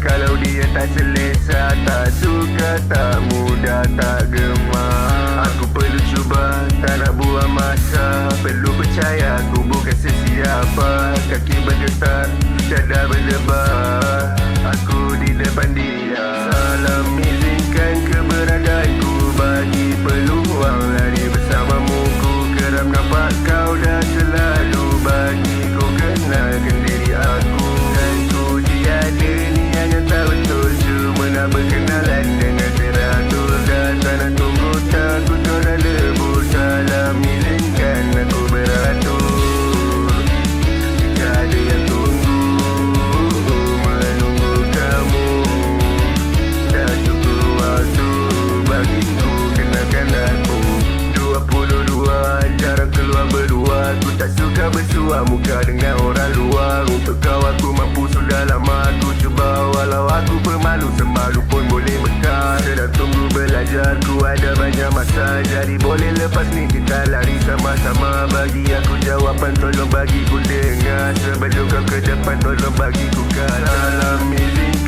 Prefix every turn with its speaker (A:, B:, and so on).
A: Kalau dia tak selesa, tak suka, tak mudah, tak gemar, aku perlu cuba, tak nak buang masa. Perlu percaya aku bukan sesiapa. Kaki bergetar, dada berlebar, aku di depan dia. Salam izinkan keberadaanku, bagi peluang lari bersamamu. Ku kerap nampak kau dah selalu bagi ku kenalkan diri aku. Dan ku tiada niat yang tak betul, cuma nak berkenalan dengan teratur. Dan tak nak tunggu takut orang lebur. Salam izinkan aku beratur. Jika ada yang tunggu, menunggu kamu, dah cukup waktu bagiku kenalkan aku. 22 jarang keluar berdua, aku tak suka bersua muka dengan orang luar. Untuk kau aku mampu, sudah lama aku cuba. Walau aku pemalu, semalu pun boleh bekas. Sedang tunggu belajar, ku ada banyak masa. Jadi boleh lepas ni kita lari sama-sama. Bagi aku jawapan, tolong bagi ku dengar. Sebelum kau ke depan, tolong bagi ku kata. Salam izinkan